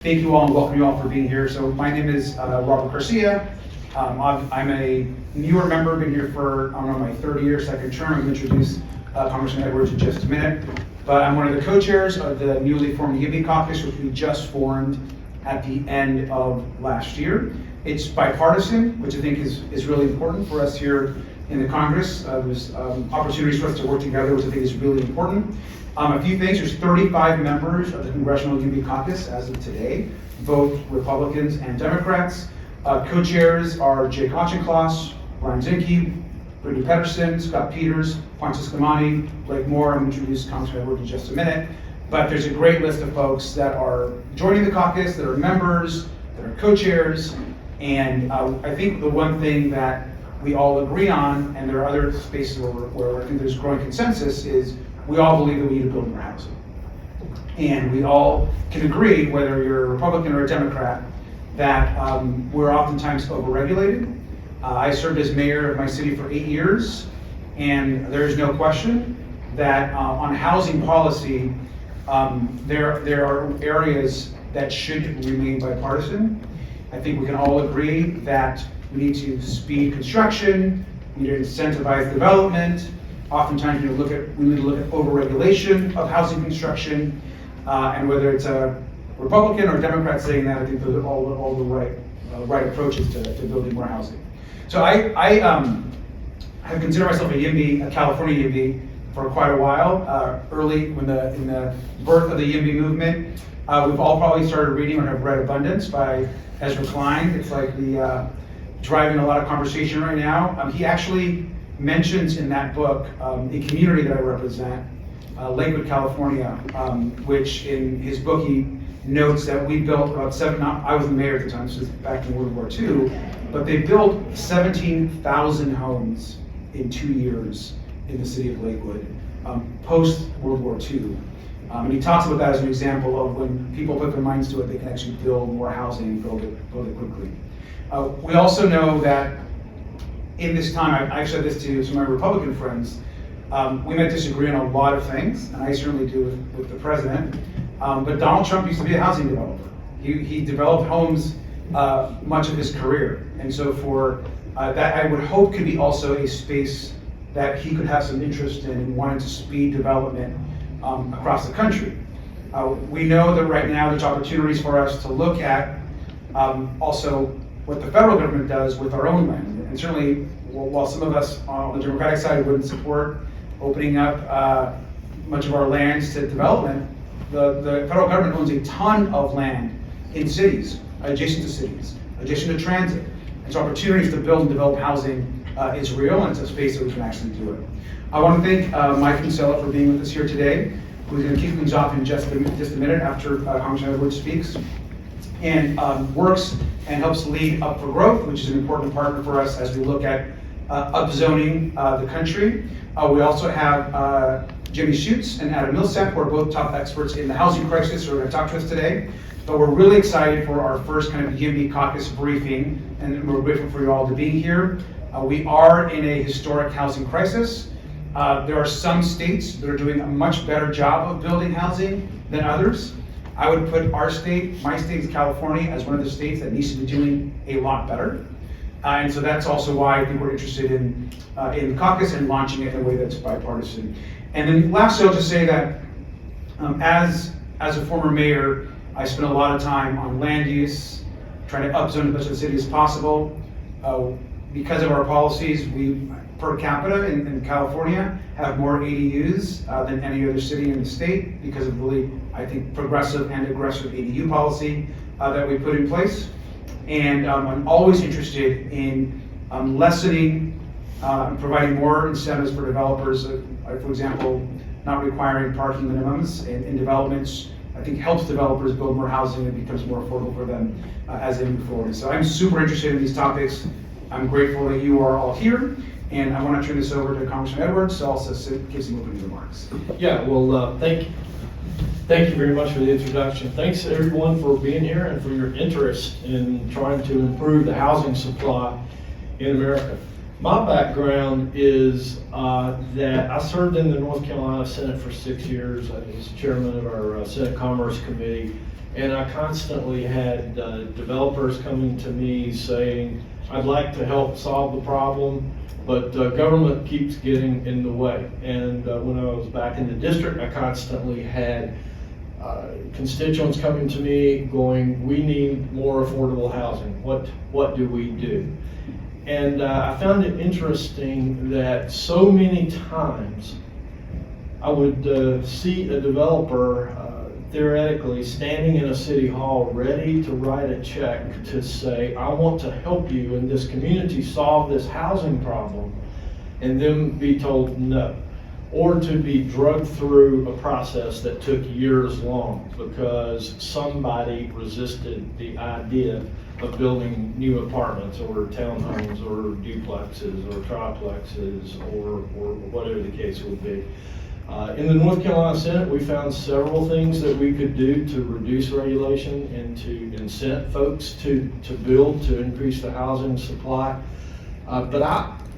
Thank you all and welcome you all for being here. So my name is Robert Garcia. I'm a newer member, been here for, I don't know, my third year, second term. I'm going to introduce Congressman Edwards in just a minute. But I'm one of the co-chairs of the newly formed YIMBY Caucus, which we just formed at the end of last year. It's bipartisan, which I think is really important for us here in the Congress. There's opportunities for us to work together, which I think is really important. A few things, there's 35 members of the Congressional YIMBY Caucus as of today, both Republicans and Democrats. Co-chairs are Jay Kochenkloss, Ryan Zinke, Brittany Pedersen, Scott Peters, Francis Gamani, Blake Moore. I'm going to introduce Congressman Edwards in just a minute. But there's a great list of folks that are joining the caucus, that are members, that are co-chairs. And I think the one thing that we all agree on, and there are other spaces where I think there's growing consensus, is we all believe that we need to build more housing. And we all can agree, whether you're a Republican or a Democrat, that we're oftentimes overregulated. I served as mayor of my city for 8 years, and there is no question that on housing policy, there are areas that should remain bipartisan. I think we can all agree that we need to speed construction, we need to incentivize development. Oftentimes we need to look at overregulation of housing construction, and whether it's a Republican or Democrat saying that, I think those are all the right approaches to building more housing. So I have considered myself a YIMBY, a California YIMBY, for quite a while. Early in the birth of the YIMBY movement, we've all probably started reading or have read Abundance by Ezra Klein. It's like the driving a lot of conversation right now. He actually mentions in that book a community that I represent, Lakewood, California, which in his book he notes that we built about I was the mayor at the time, this was back in World War II, but they built 17,000 homes in 2 years in the city of Lakewood, post World War II. And he talks about that as an example of when people put their minds to it, they can actually build more housing and build it quickly. We also know that in this time, I've said this to some of my Republican friends, we might disagree on a lot of things, and I certainly do with the president, but Donald Trump used to be a housing developer. He developed homes much of his career, and so for that I would hope could be also a space that he could have some interest in wanting to speed development across the country. We know that right now there's opportunities for us to look at also what the federal government does with our own land. And certainly, while some of us on the Democratic side wouldn't support opening up much of our lands to development, the federal government owns a ton of land in cities, adjacent to transit. And so opportunities to build and develop housing is real, and it's a space that we can actually do it. I want to thank Mike Kinsella for being with us here today, who's going to kick things off in just a minute after Congressman Edwards speaks, and works and helps lead Up for Growth, which is an important partner for us as we look at upzoning the country. We also have Jimmy Schutz and Adam Millsap, who are both top experts in the housing crisis, who are going to talk to us today. But we're really excited for our first kind of YIMBY Caucus briefing, and we're grateful for you all to be here. We are in a historic housing crisis. There are some states that are doing a much better job of building housing than others. I would put our state, my state is California, as one of the states that needs to be doing a lot better. And so that's also why I think we're interested in the caucus and launching it in a way that's bipartisan. And then last, I'll just say that as a former mayor, I spent a lot of time on land use, trying to upzone as much of the city as possible. Because of our policies, we per capita in California have more ADUs than any other city in the state because of really, I think, progressive and aggressive ADU policy that we put in place. And I'm always interested in lessening, providing more incentives for developers. For example, not requiring parking minimums in developments, I think helps developers build more housing and becomes more affordable for them as they move forward. So I'm super interested in these topics. I'm grateful that you are all here. And I want to turn this over to Congressman Edwards to also give some opening remarks. Yeah, well, thank you very much for the introduction. Thanks everyone for being here and for your interest in trying to improve the housing supply in America. My background is that I served in the North Carolina Senate for 6 years. I was chairman of our Senate Commerce Committee, And I constantly had developers coming to me saying, I'd like to help solve the problem, but government keeps getting in the way. And when I was back in the district, I constantly had constituents coming to me going, we need more affordable housing. What do we do? And I found it interesting that so many times I would see a developer theoretically standing in a city hall ready to write a check to say, I want to help you in this community solve this housing problem, and then be told no. Or to be drugged through a process that took years long because somebody resisted the idea of building new apartments or townhomes or duplexes or triplexes or whatever the case would be. In the North Carolina Senate, we found several things that we could do to reduce regulation and to incent folks to build, to increase the housing supply.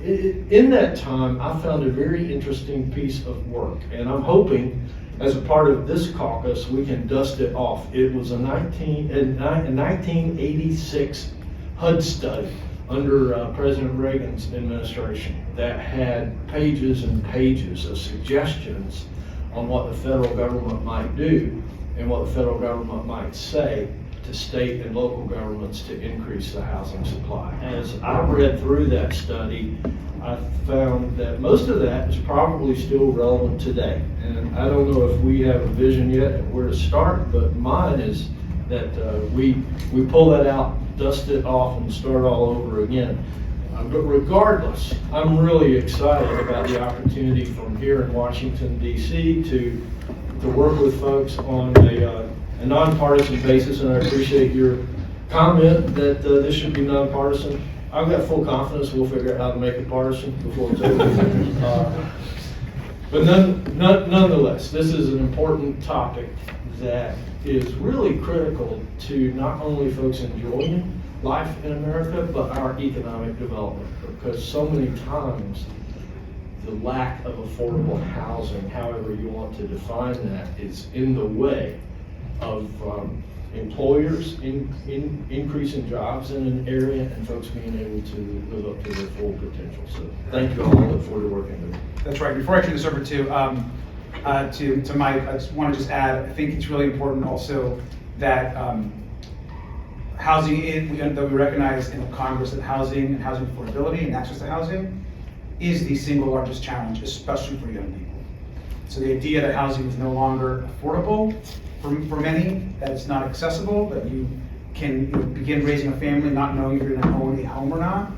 In that time, I found a very interesting piece of work, and I'm hoping as a part of this caucus, we can dust it off. It was a 1986 HUD study under President Reagan's administration that had pages and pages of suggestions on what the federal government might do and what the federal government might say to state and local governments to increase the housing supply. As I read through that study, I found that most of that is probably still relevant today. And I don't know if we have a vision yet of where to start, but mine is that we pull that out, dust it off, and start all over again. But regardless, I'm really excited about the opportunity from here in Washington, D.C. to work with folks on a nonpartisan basis, and I appreciate your comment that this should be nonpartisan. I've got full confidence we'll figure out how to make it partisan before it's over. But nonetheless, this is an important topic that is really critical to not only folks enjoying life in America, but our economic development, because so many times the lack of affordable housing, however you want to define that, is in the way of employers increasing jobs in an area and folks being able to live up to their full potential. So thank you all. I look forward to working with you. That's right. Before I turn this over to Mike, I just want to add, I think it's really important also that housing, that we recognize in Congress that housing and housing affordability and access to housing is the single largest challenge, especially for young people. So the idea that housing is no longer affordable for many, that it's not accessible, that you can begin raising a family not knowing if you're going to own a home or not,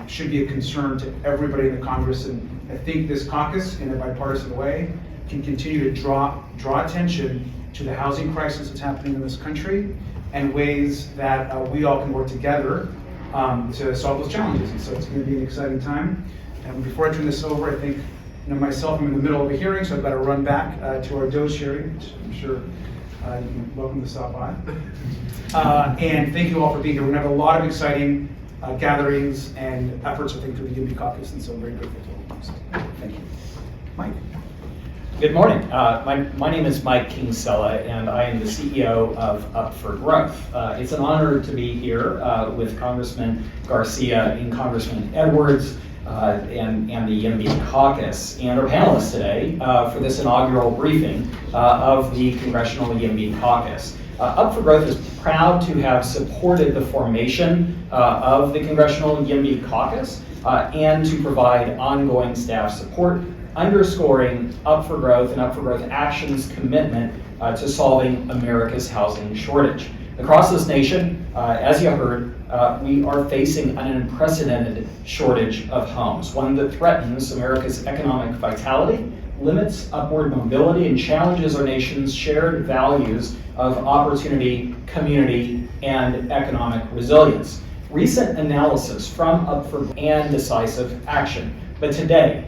should be a concern to everybody in the Congress. And I think this caucus, in a bipartisan way, can continue to draw attention to the housing crisis that's happening in this country and ways that we all can work together to solve those challenges. And so it's going to be an exciting time. And before I turn this over, I think myself, I'm in the middle of a hearing, so I've got to run back to our Doge hearing, which I'm sure you're welcome to stop by. And thank you all for being here. We're going to have a lot of exciting gatherings and efforts, I think, through the YIMBY Caucus, and so I'm very grateful to all. So, thank you. Mike. Good morning. My name is Mike Kingsella, and I am the CEO of Up for Growth. It's an honor to be here with Congressman Garcia and Congressman Edwards and the YIMBY Caucus and our panelists today for this inaugural briefing of the Congressional YIMBY Caucus. Up for Growth is proud to have supported the formation of the Congressional YIMBY Caucus and to provide ongoing staff support, underscoring Up for Growth and Up for Growth Action's commitment to solving America's housing shortage. Across this nation, as you heard, we are facing an unprecedented shortage of homes, one that threatens America's economic vitality, limits upward mobility, and challenges our nation's shared values of opportunity, community, and economic resilience. Recent analysis from Up for Growth and decisive action. But today,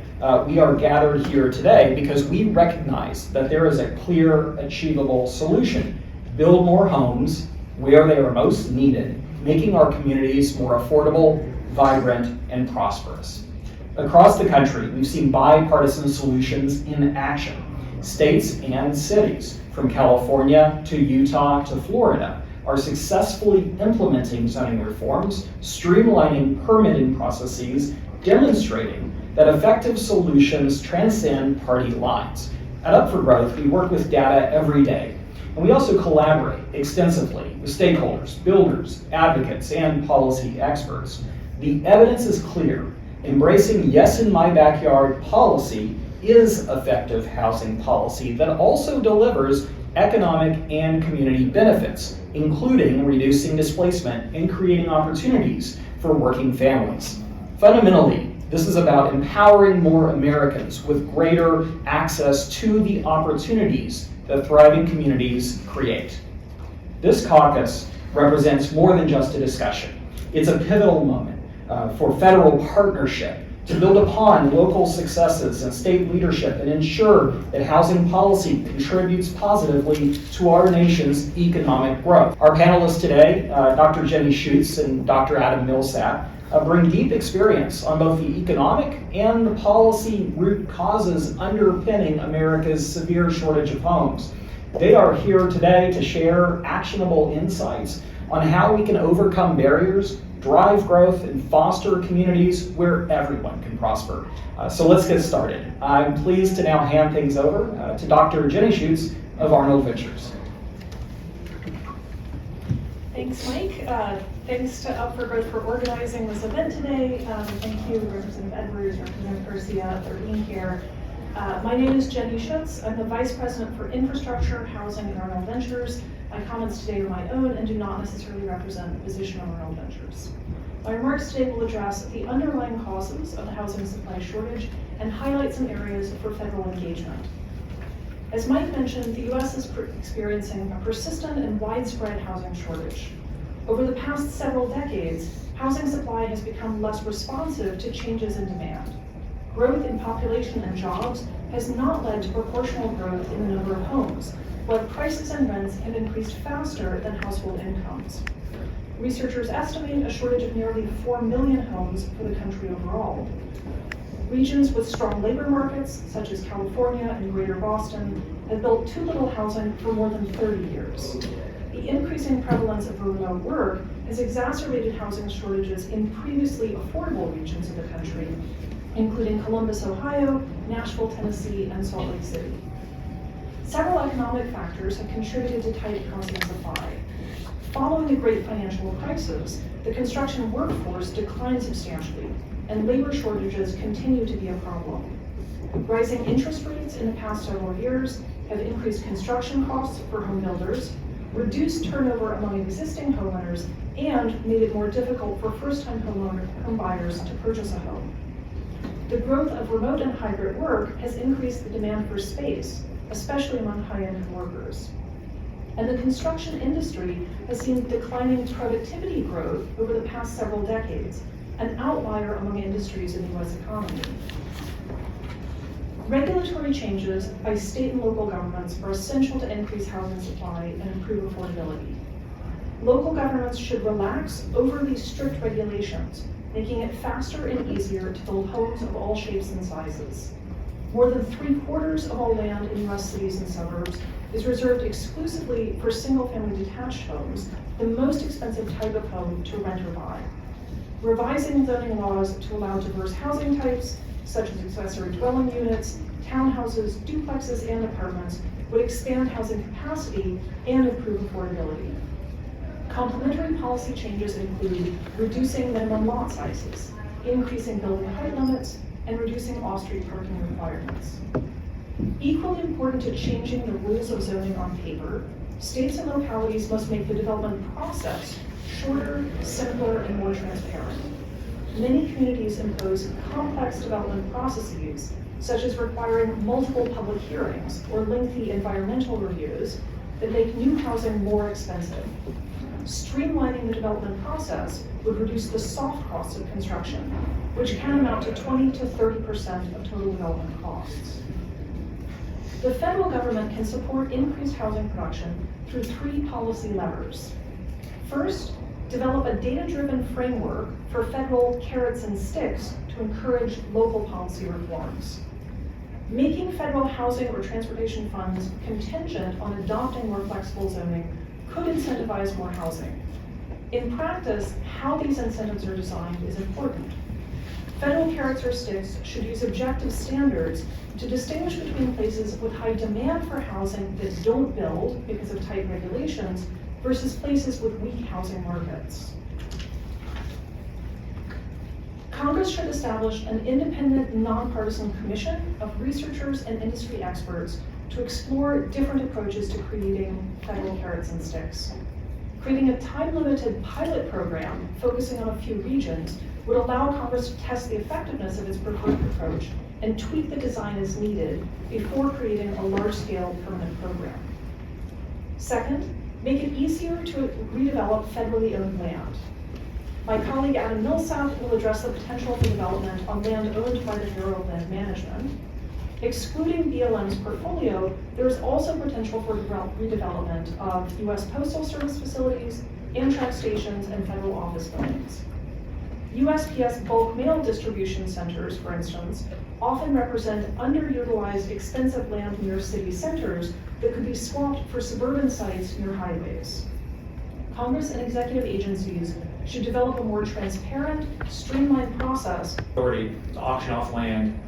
we are gathered here today because we recognize that there is a clear, achievable solution. Build more homes where they are most needed, making our communities more affordable, vibrant, and prosperous. Across the country, we've seen bipartisan solutions in action. States and cities, from California to Utah to Florida, are successfully implementing zoning reforms, streamlining permitting processes, demonstrating that effective solutions transcend party lines. At Up for Growth, we work with data every day, and we also collaborate extensively with stakeholders, builders, advocates, and policy experts. The evidence is clear. Embracing yes in my backyard policy is effective housing policy that also delivers economic and community benefits, including reducing displacement and creating opportunities for working families. Fundamentally, this is about empowering more Americans with greater access to the opportunities that thriving communities create. This caucus represents more than just a discussion. It's a pivotal moment for federal partnership to build upon local successes and state leadership and ensure that housing policy contributes positively to our nation's economic growth. Our panelists today, Dr. Jenny Schutz and Dr. Adam Millsap, bring deep experience on both the economic and the policy root causes underpinning America's severe shortage of homes. They are here today to share actionable insights on how we can overcome barriers, drive growth, and foster communities where everyone can prosper. So let's get started. I'm pleased to now hand things over to Dr. Jenny Schutz of Arnold Ventures. Thanks, Mike. Thanks to Up for Growth for organizing this event today. Thank you, Representative Edwards, Representative Garcia, for being here. My name is Jenny Schutz. I'm the Vice President for Infrastructure, Housing, and Arnold Ventures. My comments today are my own and do not necessarily represent the position of Arnold Ventures. My remarks today will address the underlying causes of the housing supply shortage and highlight some areas for federal engagement. As Mike mentioned, the U.S. is experiencing a persistent and widespread housing shortage. Over the past several decades, housing supply has become less responsive to changes in demand. Growth in population and jobs has not led to proportional growth in the number of homes, while prices and rents have increased faster than household incomes. Researchers estimate a shortage of nearly 4 million homes for the country overall. Regions with strong labor markets, such as California and Greater Boston, have built too little housing for more than 30 years. The increasing prevalence of remote work has exacerbated housing shortages in previously affordable regions of the country, including Columbus, Ohio, Nashville, Tennessee, and Salt Lake City. Several economic factors have contributed to tight housing supply. Following the Great Financial Crisis, the construction workforce declined substantially, and labor shortages continue to be a problem. Rising interest rates in the past several years have increased construction costs for home builders, reduced turnover among existing homeowners, and made it more difficult for first-time home buyers to purchase a home. The growth of remote and hybrid work has increased the demand for space, especially among high-income workers. And the construction industry has seen declining productivity growth over the past several decades, an outlier among industries in the U.S. economy. Regulatory changes by state and local governments are essential to increase housing supply and improve affordability. Local governments should relax overly strict regulations, making it faster and easier to build homes of all shapes and sizes. More than 3/4 of all land in U.S. cities and suburbs is reserved exclusively for single-family detached homes, the most expensive type of home to rent or buy. Revising zoning laws to allow diverse housing types, such as accessory dwelling units, townhouses, duplexes, and apartments, would expand housing capacity and improve affordability. Complementary policy changes include reducing minimum lot sizes, increasing building height limits, and reducing off-street parking requirements. Equally important to changing the rules of zoning on paper, states and localities must make the development process shorter, simpler, and more transparent. Many communities impose complex development processes, such as requiring multiple public hearings or lengthy environmental reviews, that make new housing more expensive. Streamlining the development process would reduce the soft costs of construction, which can amount to 20 to 30% of total development costs. The federal government can support increased housing production through 3 policy levers. First, develop a data-driven framework for federal carrots and sticks to encourage local policy reforms. Making federal housing or transportation funds contingent on adopting more flexible zoning could incentivize more housing. In practice, how these incentives are designed is important. Federal carrots or sticks should use objective standards to distinguish between places with high demand for housing that don't build because of tight regulations versus places with weak housing markets. Congress should establish an independent, nonpartisan commission of researchers and industry experts to explore different approaches to creating federal carrots and sticks. Creating a time-limited pilot program focusing on a few regions would allow Congress to test the effectiveness of its preferred approach and tweak the design as needed before creating a large-scale permanent program. Second, make it easier to redevelop federally owned land. My colleague Adam Millsap will address the potential for development on land owned by the Bureau of Land Management. Excluding BLM's portfolio, there is also potential for redevelopment of U.S. Postal Service facilities, Amtrak stations, and federal office buildings. USPS bulk mail distribution centers, for instance, often represent underutilized, expensive land near city centers that could be swapped for suburban sites near highways. Congress and executive agencies should develop a more transparent, streamlined process. Authority to auction off land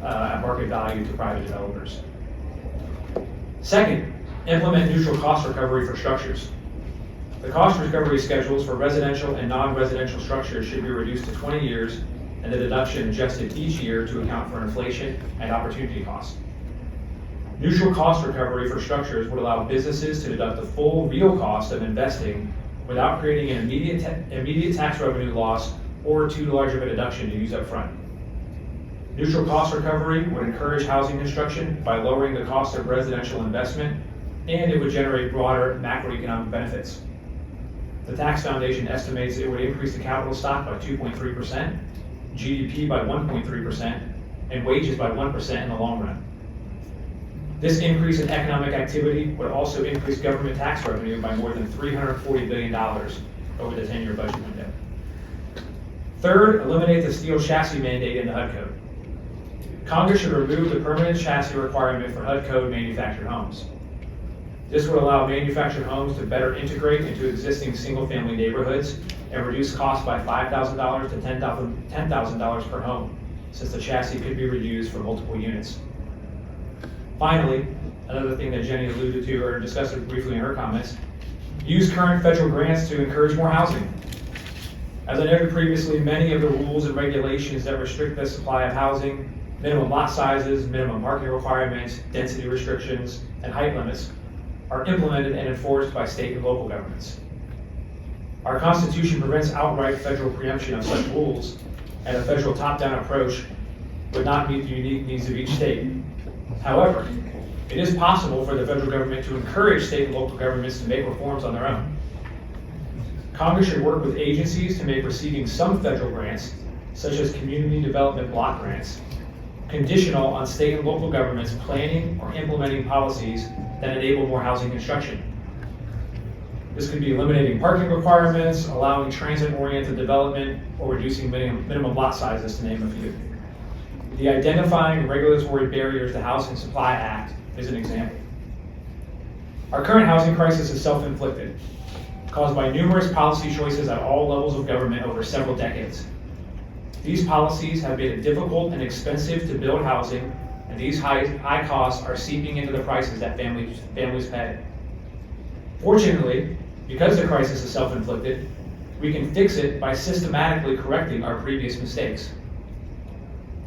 at market value to private developers. Second, implement neutral cost recovery for structures. The cost recovery schedules for residential and non-residential structures should be reduced to 20 years and the deduction adjusted each year to account for inflation and opportunity costs. Neutral cost recovery for structures would allow businesses to deduct the full real cost of investing without creating an immediate tax revenue loss or too large of a deduction to use up front. Neutral cost recovery would encourage housing construction by lowering the cost of residential investment, and it would generate broader macroeconomic benefits. The Tax Foundation estimates it would increase the capital stock by 2.3%, GDP by 1.3%, and wages by 1% in the long run. This increase in economic activity would also increase government tax revenue by more than $340 billion over the 10-year budget window. Third, eliminate the steel chassis mandate in the HUD code. Congress should remove the permanent chassis requirement for HUD code manufactured homes. This would allow manufactured homes to better integrate into existing single-family neighborhoods and reduce costs by $5,000 to $10,000 per home, since the chassis could be reused for multiple units. Finally, another thing that Jenny alluded to or discussed briefly in her comments, use current federal grants to encourage more housing. As I noted previously, many of the rules and regulations that restrict the supply of housing, minimum lot sizes, minimum parking requirements, density restrictions, and height limits, are implemented and enforced by state and local governments. Our Constitution prevents outright federal preemption of such rules, and a federal top-down approach would not meet the unique needs of each state. However, it is possible for the federal government to encourage state and local governments to make reforms on their own. Congress should work with agencies to make receiving some federal grants, such as community development block grants, conditional on state and local governments planning or implementing policies that enable more housing construction. This could be eliminating parking requirements, allowing transit-oriented development, or reducing minimum lot sizes, to name a few. The Identifying Regulatory Barriers to Housing Supply Act is an example. Our current housing crisis is self-inflicted, caused by numerous policy choices at all levels of government over several decades. These policies have made it difficult and expensive to build housing, and these high costs are seeping into the prices that families pay. Fortunately, because the crisis is self-inflicted, we can fix it by systematically correcting our previous mistakes.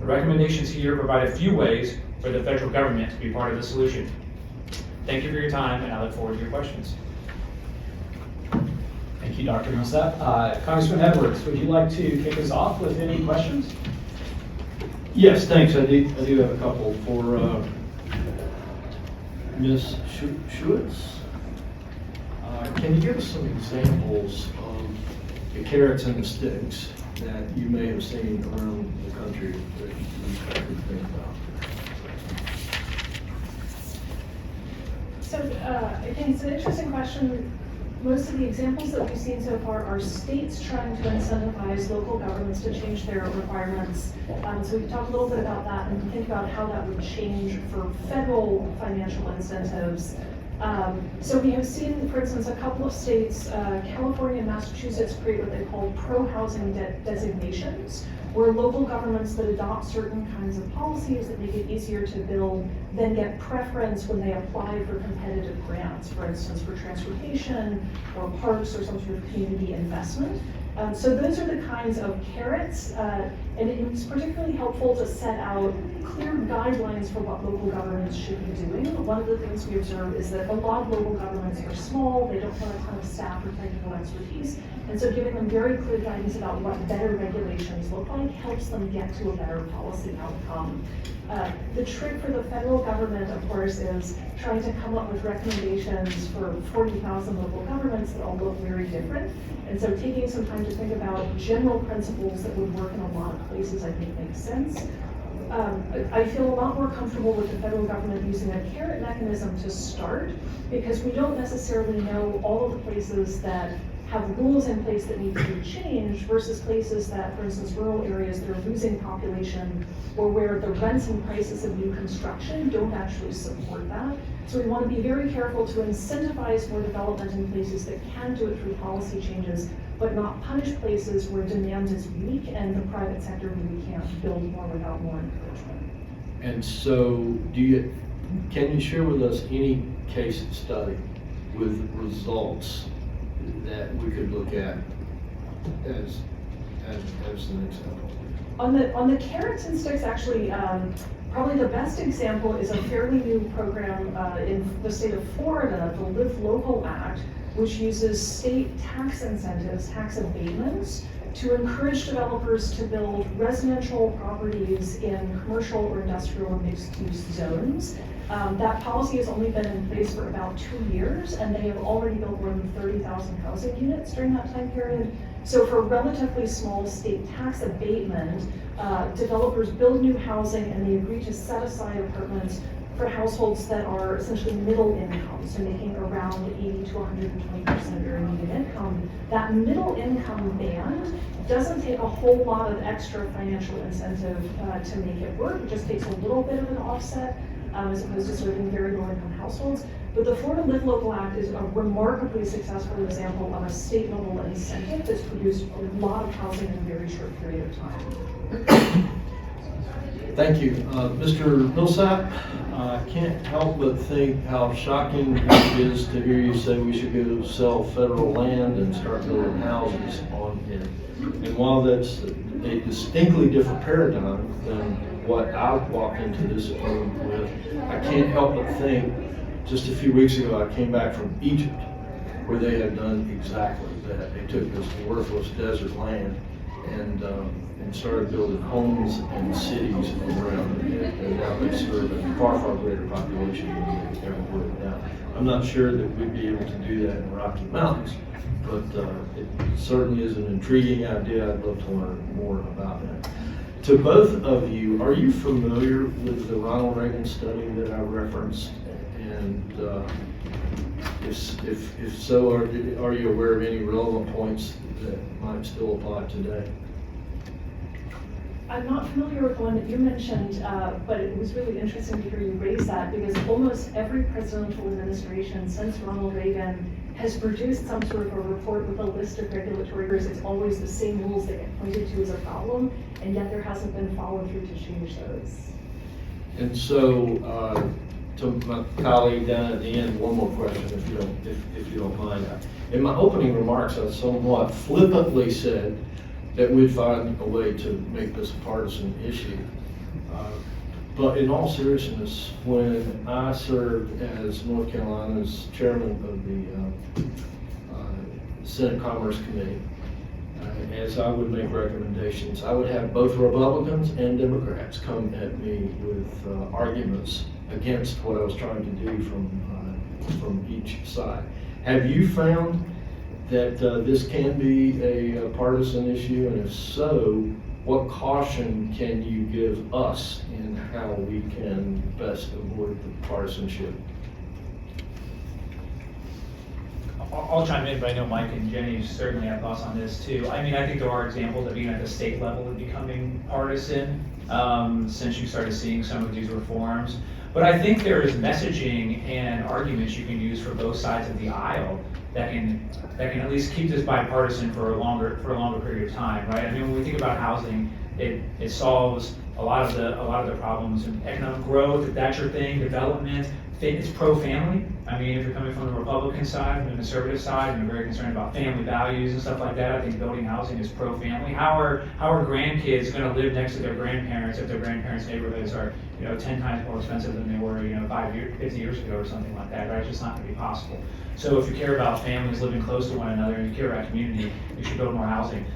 The recommendations here provide a few ways for the federal government to be part of the solution. Thank you for your time, and I look forward to your questions. Thank you, Dr. Millsap. Congressman Edwards, would you like to kick us off with any questions? Yes, thanks. I do have a couple for Ms. Schutz. Can you give us some examples of the carrots and the sticks that you may have seen around the country that you could think about? So I think it's an interesting question. Most of the examples that we've seen so far are states trying to incentivize local governments to change their requirements. So we can talk a little bit about that and think about how that would change for federal financial incentives. So we have seen, for instance, a couple of states, California and Massachusetts, create what they call pro-housing designations, where local governments that adopt certain kinds of policies that make it easier to build then get preference when they apply for competitive grants, for instance, for transportation or parks or some sort of community investment. So those are the kinds of carrots, and it's particularly helpful to set out clear guidelines for what local governments should be doing. One of the things we observe is that a lot of local governments are small, they don't have a ton of staff or technical expertise, and so giving them very clear guidance about what better regulations look like helps them get to a better policy outcome. The trick for the federal government, of course, is trying to come up with recommendations for 40,000 local governments that all look very different. And so taking some time to think about general principles that would work in a lot of places, I think makes sense. I feel a lot more comfortable with the federal government using a carrot mechanism to start, because we don't necessarily know all of the places that have rules in place that need to be changed versus places that, for instance, rural areas that are losing population, or where the rents and prices of new construction don't actually support that. So we want to be very careful to incentivize more development in places that can do it through policy changes, but not punish places where demand is weak and the private sector really can't build more without more encouragement. And so can you share with us any case study with results that we could look at as an example? On the carrots and sticks, actually, probably the best example is a fairly new program in the state of Florida, the Live Local Act, which uses state tax incentives, tax abatements, to encourage developers to build residential properties in commercial or industrial or mixed-use zones. That policy has only been in place for about 2 years, and they have already built more than 30,000 housing units during that time period. So for relatively small state tax abatement, developers build new housing and they agree to set aside apartments for households that are essentially middle income, so making around 80 to 120% of their median income. That middle income band doesn't take a whole lot of extra financial incentive to make it work. It just takes a little bit of an offset as opposed to serving very low income households. But the Florida Live Local Act is a remarkably successful example of a state level incentive that's produced a lot of housing in a very short period of time. Thank you. Mr. Millsap, I can't help but think how shocking it is to hear you say we should go sell federal land and start building houses on it. And while that's a distinctly different paradigm than what I walked into this room with, I can't help but think, just a few weeks ago, I came back from Egypt, where they had done exactly that. They took this worthless desert land and started building homes and cities around it, and now they serve a far, far greater population than they ever would now. I'm not sure that we'd be able to do that in the Rocky Mountains, but it certainly is an intriguing idea. I'd love to learn more about that. To both of you, are you familiar with the Ronald Reagan study that I referenced? And if so, are you aware of any relevant points that might still apply today? I'm not familiar with the one that you mentioned, but it was really interesting to hear you raise that, because almost every presidential administration since Ronald Reagan has produced some sort of a report with a list of regulatory rules. It's always the same rules that get pointed to as a problem, and yet there hasn't been follow through to change those. And so, to my colleague down at the end, one more question, if you don't mind. In my opening remarks, I somewhat flippantly said that we'd find a way to make this a partisan issue. But in all seriousness, when I served as North Carolina's chairman of the Senate Commerce Committee, as I would make recommendations, I would have both Republicans and Democrats come at me with arguments against what I was trying to do from each side. Have you found that this can be a partisan issue, and if so, what caution can you give us in how we can best avoid the partisanship? I'll chime in, but I know Mike and Jenny certainly have thoughts on this too. I mean, I think there are examples of being at the state level of becoming partisan since you started seeing some of these reforms. But I think there is messaging and arguments you can use for both sides of the aisle that can at least keep this bipartisan for a longer period of time, right? I mean, when we think about housing, it solves a lot of the problems in economic growth, if that's your thing, development. It's pro-family. I mean, if you're coming from the Republican side, from the conservative side, and you're very concerned about family values and stuff like that, I think building housing is pro-family. How are grandkids going to live next to their grandparents if their grandparents' neighborhoods are 10 times more expensive than they were 50 years ago or something like that, right? It's just not going to be possible. So if you care about families living close to one another and you care about community, you should build more housing.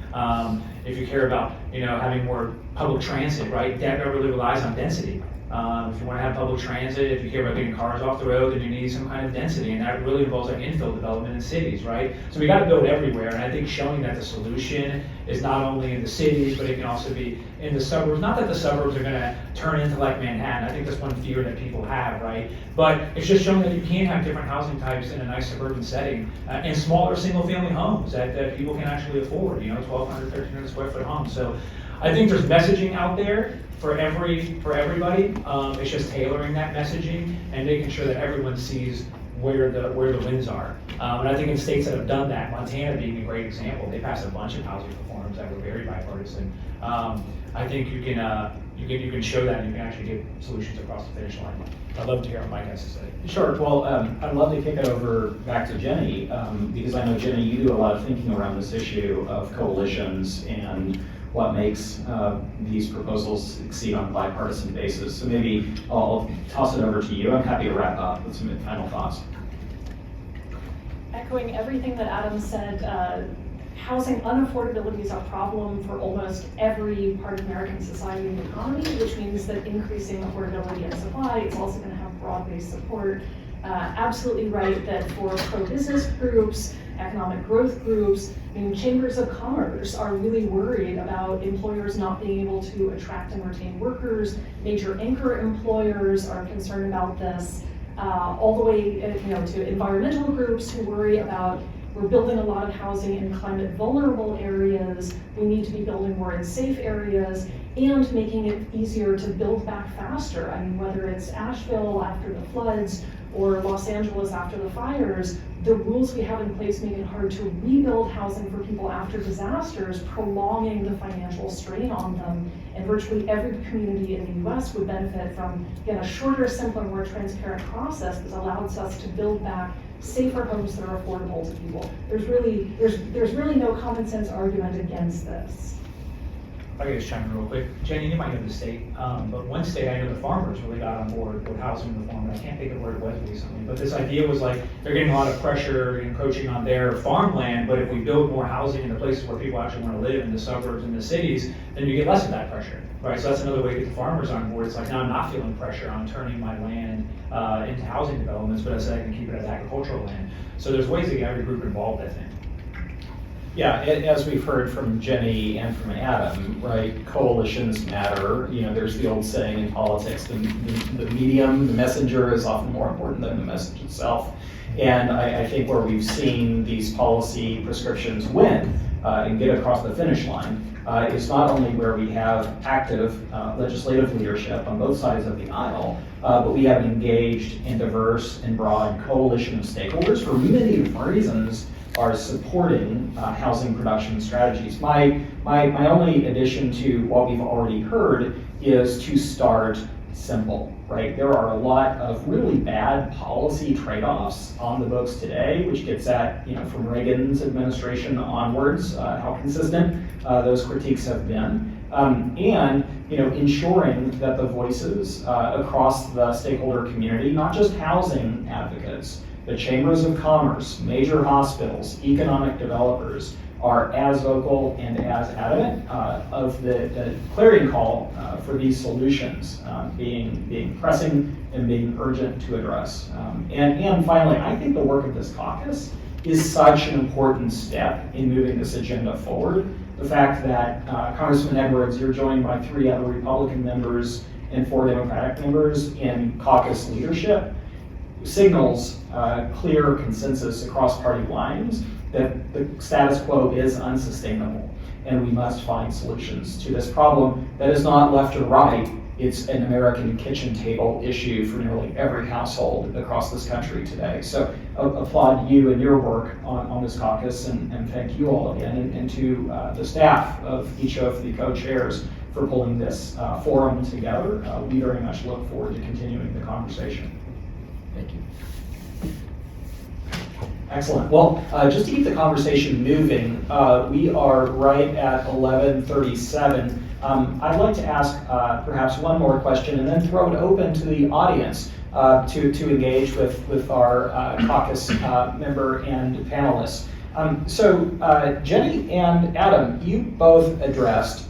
If you care about having more public transit, right? That really relies on density. If you want to have public transit, if you care about getting cars off the road, then you need some kind of density, and that really involves like infill development in cities, right? So we got to build everywhere, and I think showing that the solution is not only in the cities, but it can also be in the suburbs. Not that the suburbs are going to turn into like Manhattan. I think that's one fear that people have, right? But it's just showing that you can have different housing types in a nice suburban setting, and smaller single-family homes that people can actually afford. 1,200, 1,300 square foot homes. So I think there's messaging out there for everybody. It's just tailoring that messaging and making sure that everyone sees where the wins are. And I think in states that have done that, Montana being a great example, they passed a bunch of housing reforms that were very bipartisan. I think you can show that and you can actually get solutions across the finish line. I'd love to hear what Mike has to say. Sure. Well, I'd love to kick it over back to Jenny, because I know, Jenny, you do a lot of thinking around this issue of coalitions and what makes these proposals succeed on a bipartisan basis. So maybe I'll toss it over to you. I'm happy to wrap up with some final thoughts. Echoing everything that Adam said, housing unaffordability is a problem for almost every part of American society and economy, which means that increasing affordability and supply is also going to have broad-based support. Absolutely right that for pro-business groups, economic growth groups, chambers of commerce are really worried about employers not being able to attract and retain workers. Major anchor employers are concerned about this, all the way to environmental groups who worry about, we're building a lot of housing in climate vulnerable areas, we need to be building more in safe areas, and making it easier to build back faster. I mean, whether it's Asheville after the floods or Los Angeles after the fires, the rules we have in place make it hard to rebuild housing for people after disasters, prolonging the financial strain on them. And virtually every community in the US would benefit from, again, a shorter, simpler, more transparent process that allows us to build back safer homes that are affordable to people. There's really no common sense argument against this. If I could just chime in real quick. Jenny, you might know the state, but one state I know the farmers really got on board with housing reform, and I can't think of where it was recently, but this idea was like, they're getting a lot of pressure encroaching on their farmland, but if we build more housing in the places where people actually want to live, in the suburbs and the cities, then you get less of that pressure, right? So that's another way to get the farmers on board. It's like, now I'm not feeling pressure on turning my land into housing developments, but I said I can keep it as agricultural land. So there's ways to get every group involved, I think. Yeah, as we've heard from Jenny and from Adam, right, coalitions matter. There's the old saying in politics, the medium, the messenger is often more important than the message itself. And I think where we've seen these policy prescriptions win and get across the finish line is not only where we have active legislative leadership on both sides of the aisle, but we have an engaged and diverse and broad coalition of stakeholders for many reasons are supporting housing production strategies. My only addition to what we've already heard is to start simple, right? There are a lot of really bad policy trade-offs on the books today, which gets at, from Reagan's administration onwards, how consistent those critiques have been. And ensuring that the voices across the stakeholder community, not just housing advocates, the chambers of commerce, major hospitals, economic developers are as vocal and as adamant of the clarion call for these solutions being pressing and being urgent to address. And finally, I think the work of this caucus is such an important step in moving this agenda forward. The fact that Congressman Edwards, you're joined by 3 other Republican members and 4 Democratic members in caucus leadership, signals clear consensus across party lines that the status quo is unsustainable, and we must find solutions to this problem that is not left or right. It's an American kitchen table issue for nearly every household across this country today. So applaud you and your work on this caucus, and thank you all again, and to the staff of each of the co-chairs for pulling this forum together. We very much look forward to continuing the conversation. Thank you. Excellent. Well, just to keep the conversation moving, we are right at 11:37. I'd like to ask perhaps one more question and then throw it open to the audience to engage with our caucus member and panelists. So Jenny and Adam, you both addressed,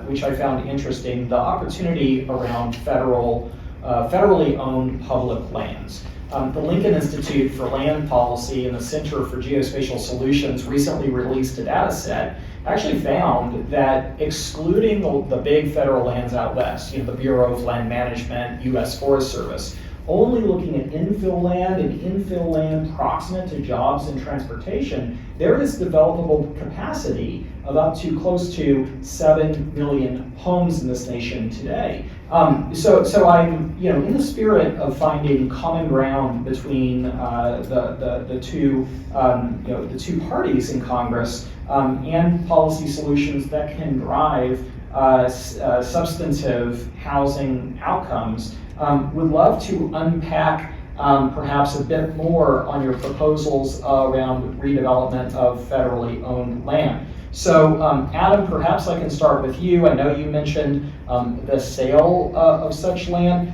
which I found interesting, the opportunity around federally owned public lands. The Lincoln Institute for Land Policy and the Center for Geospatial Solutions recently released a data set actually found that excluding the big federal lands out west, the Bureau of Land Management, U.S. Forest Service, only looking at infill land and infill land proximate to jobs and transportation, there is developable capacity of up to close to 7 million homes in this nation today. So I'm, in the spirit of finding common ground between the two parties in Congress and policy solutions that can drive substantive housing outcomes, would love to unpack perhaps a bit more on your proposals around redevelopment of federally owned land. So Adam, perhaps I can start with you. I know you mentioned the sale of such land.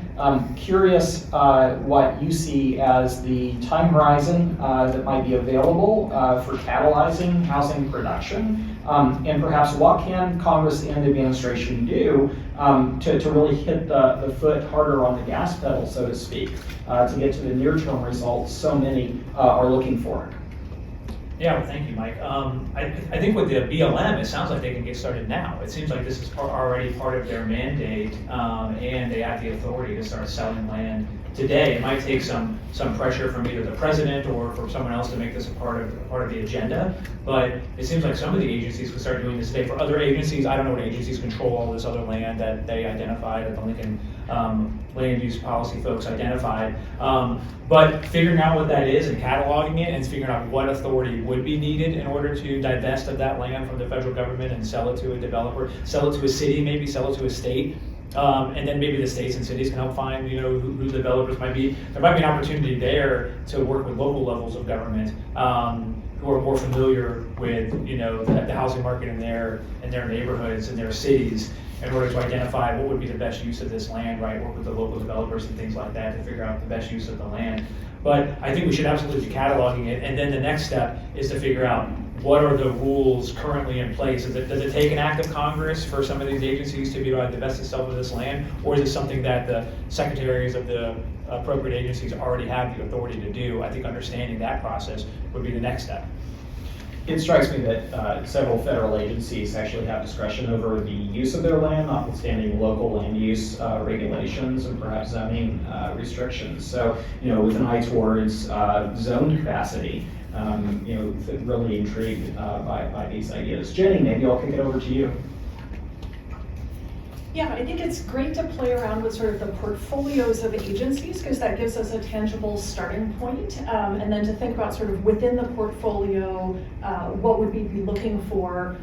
Curious what you see as the time horizon that might be available for catalyzing housing production, and perhaps what can Congress and the administration do to really hit the foot harder on the gas pedal, so to speak, to get to the near-term results so many are looking for. Yeah, well, thank you, Mike. I think with the BLM, it sounds like they can get started now. It seems like this is already part of their mandate, and they have the authority to start selling land today. It might take some pressure from either the president or from someone else to make this a part of the agenda, but it seems like some of the agencies could start doing this today. For other agencies, I don't know what agencies control all this other land that they identified, that the Lincoln land use policy folks identified. But figuring out what that is and cataloging it and figuring out what authority would be needed in order to divest of that land from the federal government and sell it to a developer, sell it to a city, maybe sell it to a state. And then maybe the states and cities can help find, who the developers might be. There might be an opportunity there to work with local levels of government who are more familiar with, the housing market in their neighborhoods and their cities, in order to identify what would be the best use of this land, right? Work with the local developers and things like that to figure out the best use of the land. But I think we should absolutely be cataloging it. And then the next step is to figure out what are the rules currently in place. Does it take an act of Congress for some of these agencies to be able to divest itself of this land? Or is it something that the secretaries of the appropriate agencies already have the authority to do? I think understanding that process would be the next step. It strikes me that several federal agencies actually have discretion over the use of their land, notwithstanding local land use regulations and perhaps zoning restrictions. So, with an eye towards zone capacity, really intrigued by these ideas. Jenny, maybe I'll kick it over to you. Yeah, I think it's great to play around with sort of the portfolios of agencies, because that gives us a tangible starting point, and then to think about sort of within the portfolio, what would we be looking for.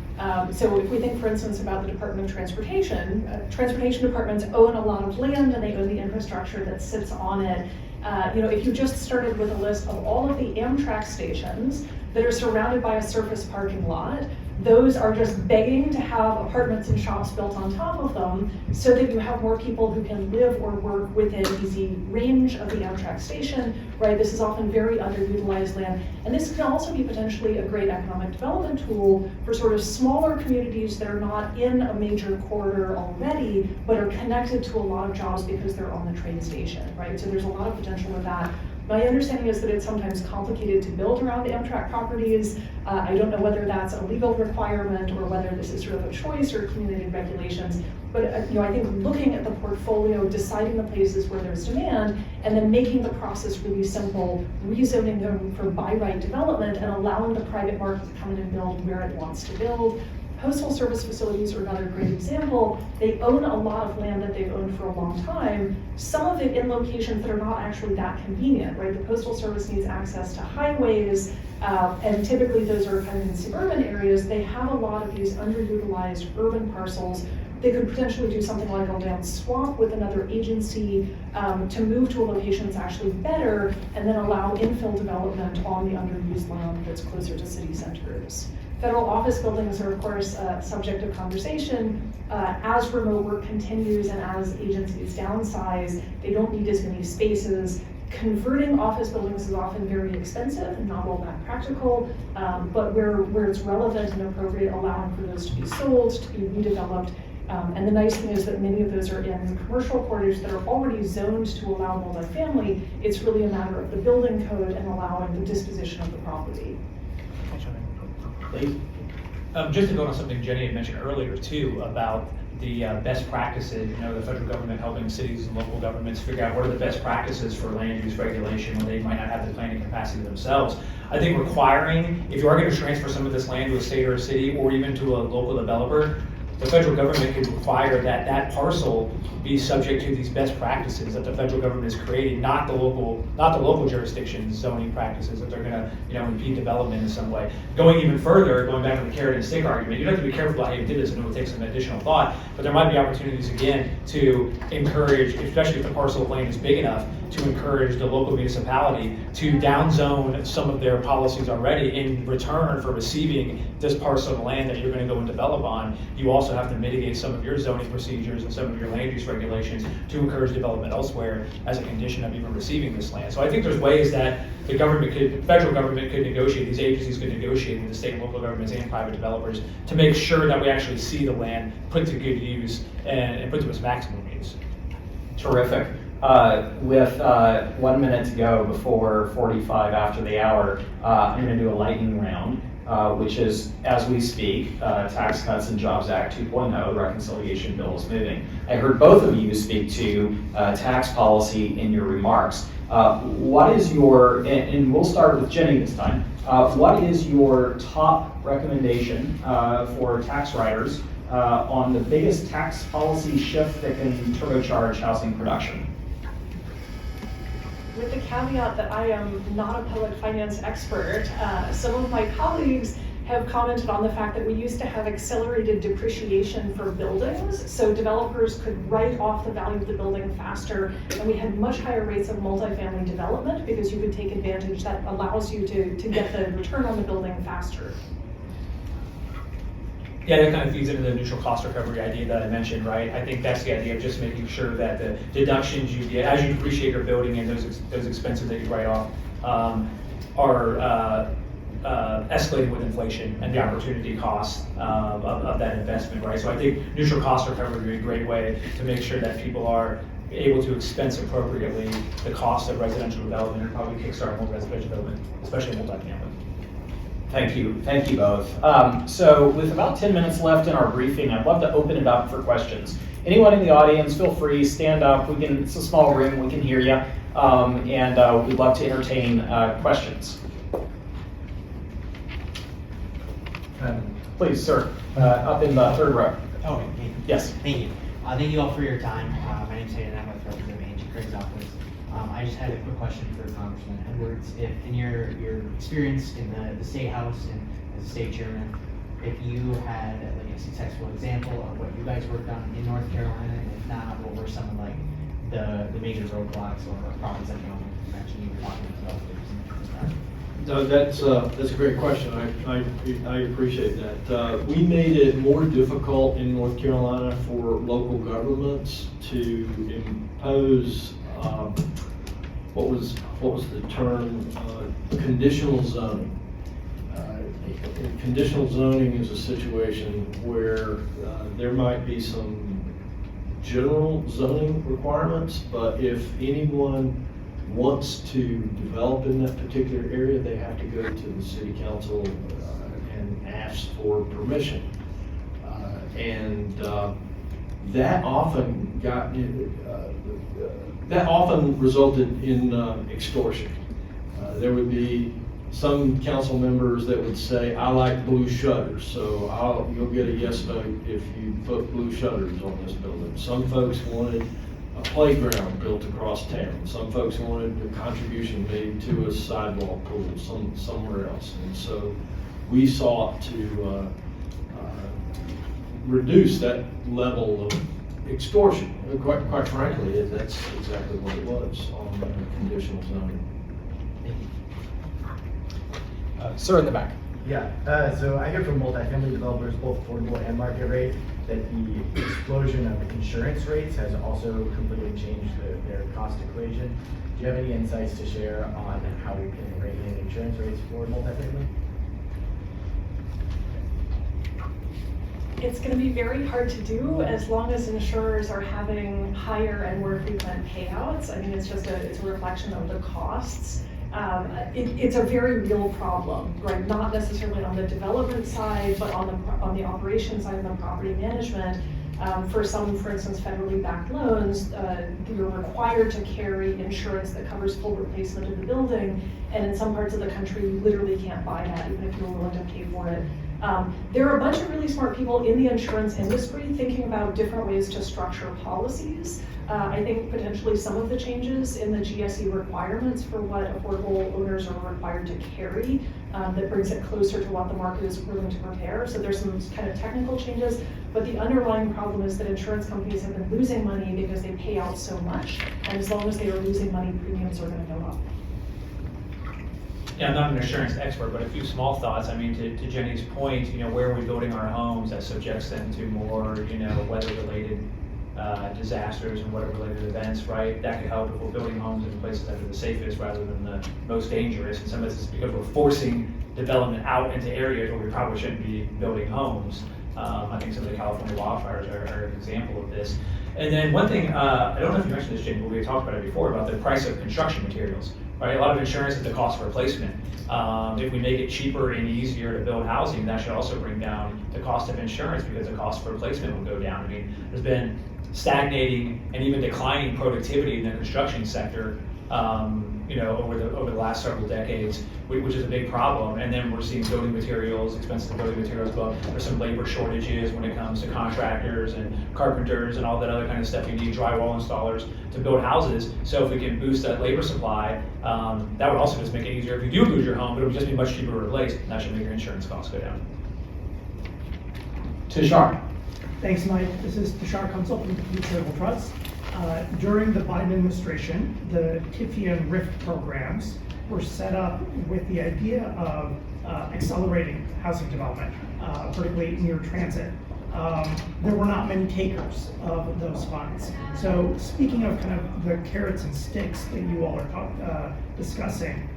So if we think, for instance, about the Department of Transportation, transportation departments own a lot of land and they own the infrastructure that sits on it. If you just started with a list of all of the Amtrak stations that are surrounded by a surface parking lot, those are just begging to have apartments and shops built on top of them so that you have more people who can live or work within easy range of the Amtrak station, right? This is often very underutilized land. And this can also be potentially a great economic development tool for sort of smaller communities that are not in a major corridor already, but are connected to a lot of jobs because they're on the train station, right? So there's a lot of potential with that. My understanding is that it's sometimes complicated to build around Amtrak properties. I don't know whether that's a legal requirement or whether this is sort of a choice or accumulated regulations. But I think looking at the portfolio, deciding the places where there's demand, and then making the process really simple, rezoning them for by right development and allowing the private market to come in and build where it wants to build. Postal service facilities are another great example. They own a lot of land that they've owned for a long time, some of it in locations that are not actually that convenient, right? The Postal Service needs access to highways, and typically those are kind of in suburban areas. They have a lot of these underutilized urban parcels. They could potentially do something like a land swap with another agency to move to a location that's actually better, and then allow infill development on the underused land that's closer to city centers. Federal office buildings are, of course, subject of conversation. As remote work continues and as agencies downsize, they don't need as many spaces. Converting office buildings is often very expensive and not all that practical, but where it's relevant and appropriate, allowing for those to be sold, to be redeveloped. And the nice thing is that many of those are in commercial quarters that are already zoned to allow multifamily. It's really a matter of the building code and allowing the disposition of the property. Please. Just to go on something Jenny had mentioned earlier too, about the best practices, the federal government helping cities and local governments figure out what are the best practices for land use regulation when they might not have the planning capacity themselves. I think requiring, if you are going to transfer some of this land to a state or a city or even to a local developer, the federal government could require that that parcel be subject to these best practices that the federal government is creating, not the local jurisdiction's zoning practices that they're going to impede development in some way. Going even further, going back to the carrot and stick argument, you have to be careful about how you do this, and it will take some additional thought. But there might be opportunities again to encourage, especially if the parcel of land is big enough, to encourage the local municipality to downzone some of their policies already in return for receiving this parcel of land that you're going to go and develop on. You also have to mitigate some of your zoning procedures and some of your land use regulations to encourage development elsewhere as a condition of even receiving this land. So I think there's ways that the federal government could negotiate, these agencies could negotiate with the state and local governments and private developers to make sure that we actually see the land put to good use and put to its maximum use. Terrific. With 1 minute to go before 45 after the hour, I'm going to do a lightning round, which is, as we speak, Tax Cuts and Jobs Act 2.0, the reconciliation bill is moving. I heard both of you speak to tax policy in your remarks. What is your, and we'll start with Jenny this time, what is your top recommendation for tax writers on the biggest tax policy shift that can turbocharge housing production? With the caveat that I am not a public finance expert, some of my colleagues have commented on the fact that we used to have accelerated depreciation for buildings, so developers could write off the value of the building faster, and we had much higher rates of multifamily development because you could take advantage that allows you to get the return on the building faster. Yeah, that kind of feeds into the neutral cost recovery idea that I mentioned, right? I think that's the idea of just making sure that the deductions you get as you depreciate your building and those expenses that you write off are escalating with inflation and the opportunity cost of that investment, right? So I think neutral cost recovery would be a great way to make sure that people are able to expense appropriately the cost of residential development and probably kickstart more residential development, especially multifamily. Thank you both. So with about 10 minutes left in our briefing, I'd love to open it up for questions. Anyone in the audience, feel free, stand up. It's a small room, we can hear you. And we'd love to entertain questions. Please, sir, up in the third row. Oh, thank you. Yes. Thank you. Thank you all for your time. My name's Hayden. I'm with Representative Angie Craig's office. I just had a quick question for Congressman Edwards. If in your experience in the State House and as a state chairman, if you had like a successful example of what you guys worked on in North Carolina, and if not, what were some of like the major roadblocks or problems that you mentioned you were talking about? No, that's a great question. I appreciate that. We made it more difficult in North Carolina for local governments to impose what was the term? Conditional zoning. Conditional zoning is a situation where there might be some general zoning requirements, but if anyone wants to develop in that particular area, they have to go to the city council and ask for permission. That often resulted in extortion. There would be some council members that would say, I like blue shutters, so you'll get a yes vote if you put blue shutters on this building. Some folks wanted a playground built across town. Some folks wanted a contribution made to a sidewalk pool somewhere else. And so we sought to reduce that level of extortion. Quite frankly, that's exactly what it was on conditional zoning. Thank you. Sir in the back. Yeah, so I hear from multifamily developers, both affordable and market rate, that the explosion of insurance rates has also completely changed their cost equation. Do you have any insights to share on how we can rein in insurance rates for multifamily? It's gonna be very hard to do as long as insurers are having higher and more frequent payouts. I mean, it's a reflection of the costs. It's a very real problem, right? Not necessarily on the development side, but on the operations side and the property management. For some, for instance, federally backed loans, you're required to carry insurance that covers full replacement of the building. And in some parts of the country, you literally can't buy that, even if you're willing to pay for it. There are a bunch of really smart people in the insurance industry thinking about different ways to structure policies. I think potentially some of the changes in the GSE requirements for what affordable owners are required to carry that brings it closer to what the market is willing to prepare. So there's some kind of technical changes, but the underlying problem is that insurance companies have been losing money because they pay out so much, and as long as they are losing money, premiums are going to go up. Yeah, I'm not an insurance expert, but a few small thoughts. I mean, to Jenny's point, where are we building our homes that subjects them to more, weather-related disasters and weather-related events, right? That could help if we're building homes in places that are the safest rather than the most dangerous. And some of this is because we're forcing development out into areas where we probably shouldn't be building homes. I think some of the California wildfires are an example of this. And then one thing, I don't know if you mentioned this, Jenny, but we talked about it before, about the price of construction materials. Right, a lot of insurance is the cost of replacement. If we make it cheaper and easier to build housing, that should also bring down the cost of insurance because the cost of replacement will go down. I mean, there's been stagnating and even declining productivity in the construction sector, over the last several decades, which is a big problem. And then we're seeing building materials, expensive building materials go up. There's some labor shortages when it comes to contractors and carpenters and all that other kind of stuff. You need drywall installers to build houses. So if we can boost that labor supply, that would also just make it easier. If you do lose your home, it would just be much cheaper to replace, and that should make your insurance costs go down. Tushar. Thanks, Mike. This is Tushar Kansal from the Charitable Trust. During the Biden administration, the TIFIA and RIF programs were set up with the idea of accelerating housing development, particularly near transit. There were not many takers of those funds. So speaking of kind of the carrots and sticks that you all are discussing,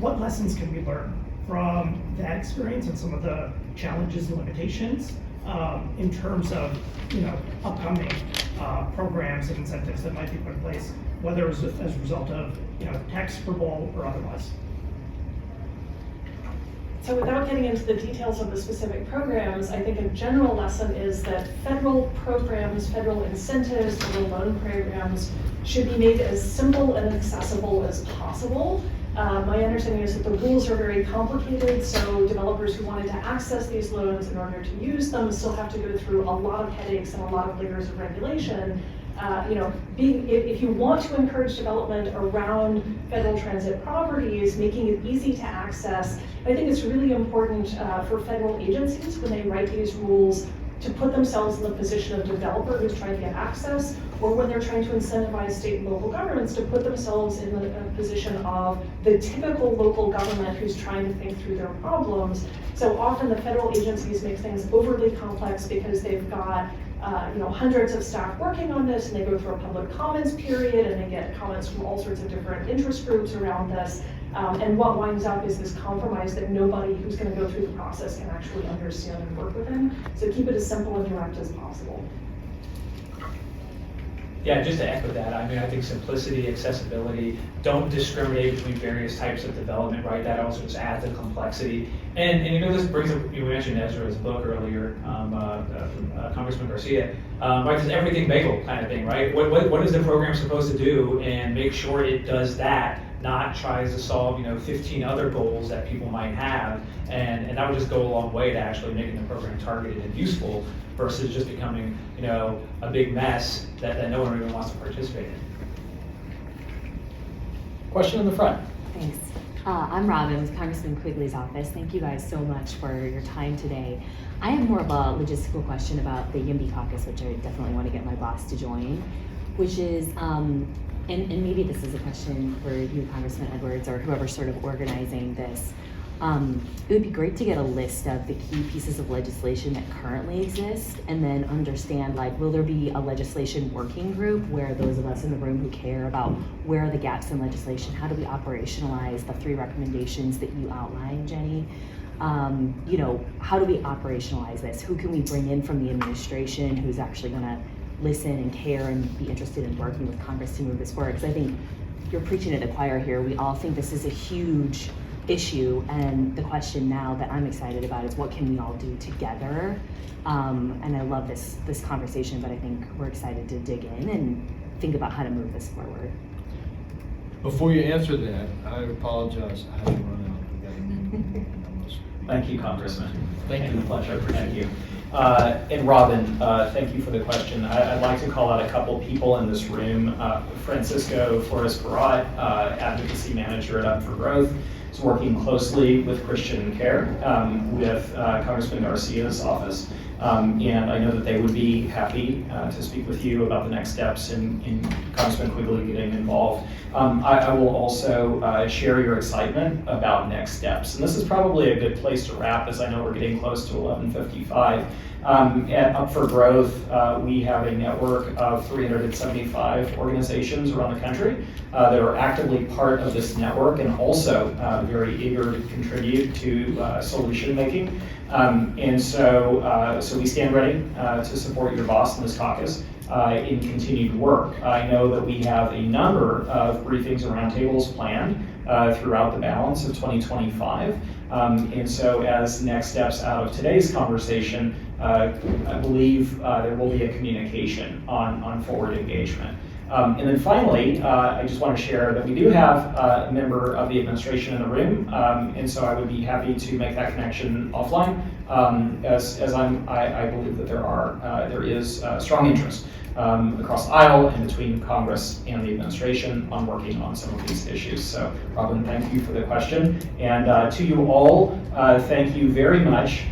what lessons can we learn from that experience and some of the challenges and limitations in terms of upcoming programs and incentives that might be put in place, whether as a result of tax approval or otherwise? So without getting into the details of the specific programs, I think a general lesson is that federal programs, federal incentives, federal loan programs should be made as simple and accessible as possible. My understanding is that the rules are very complicated, so developers who wanted to access these loans in order to use them still have to go through a lot of headaches and a lot of layers of regulation. If you want to encourage development around federal transit properties, making it easy to access, I think it's really important for federal agencies when they write these rules to put themselves in the position of developer who's trying to get access, or when they're trying to incentivize state and local governments to put themselves in the position of the typical local government who's trying to think through their problems. So often the federal agencies make things overly complex because they've got hundreds of staff working on this, and they go through a public comments period, and they get comments from all sorts of different interest groups around this. And what winds up is this compromise that nobody who's going to go through the process can actually understand and work within. So keep it as simple and direct as possible. Yeah, just to echo that, I mean, I think simplicity, accessibility, don't discriminate between various types of development, right? That also just adds a complexity. And you know, this brings up, you mentioned Ezra's book earlier, Congressman Garcia, right, this everything bagel kind of thing, right? What is the program supposed to do, and make sure it does that, not tries to solve, 15 other goals that people might have, and that would just go a long way to actually making the program targeted and useful versus just becoming, a big mess that no one even wants to participate in. Question in the front. Thanks. I'm Robin with Congressman Quigley's office. Thank you guys so much for your time today. I have more of a logistical question about the YIMBY caucus, which I definitely want to get my boss to join, which is, and maybe this is a question for you, Congressman Edwards, or whoever's sort of organizing this. It would be great to get a list of the key pieces of legislation that currently exist, and then understand, like, will there be a legislation working group where those of us in the room who care about where are the gaps in legislation, how do we operationalize the 3 recommendations that you outlined, Jenny? How do we operationalize this? Who can we bring in from the administration who's actually gonna listen and care and be interested in working with Congress to move this forward? Because I think you're preaching to the choir here. We all think this is a huge issue, and the question now that I'm excited about is what can we all do together? And I love this conversation, but I think we're excited to dig in and think about how to move this forward. Before you answer that, I apologize, I have to run out. I've got a meeting. Thank you, Congressman. Thank you. Pleasure. Thank you. And Robin, thank you for the question. I'd like to call out a couple people in this room. Francisco Flores-Barat, Advocacy Manager at Up for Growth, is working closely with Christian Care, with Congressman Garcia's office. And I know that they would be happy to speak with you about the next steps in Congressman Quigley getting involved. I will also share your excitement about next steps. And this is probably a good place to wrap, as I know we're getting close to 11:55. At Up for Growth, we have a network of 375 organizations around the country that are actively part of this network and also very eager to contribute to solution making. And so we stand ready to support your boss in this caucus in continued work. I know that we have a number of briefings and roundtables planned throughout the balance of 2025. And so as next steps out of today's conversation, I believe there will be a communication on forward engagement. And then finally, I just want to share that we do have a member of the administration in the room, and so I would be happy to make that connection offline, as I believe that there is strong interest across the aisle and between Congress and the administration on working on some of these issues. So, Robin, thank you for the question. And to you all, thank you very much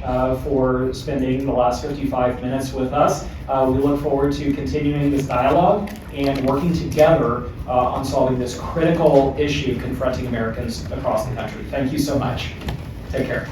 for spending the last 55 minutes with us. We look forward to continuing this dialogue and working together on solving this critical issue confronting Americans across the country. Thank you so much. Take care.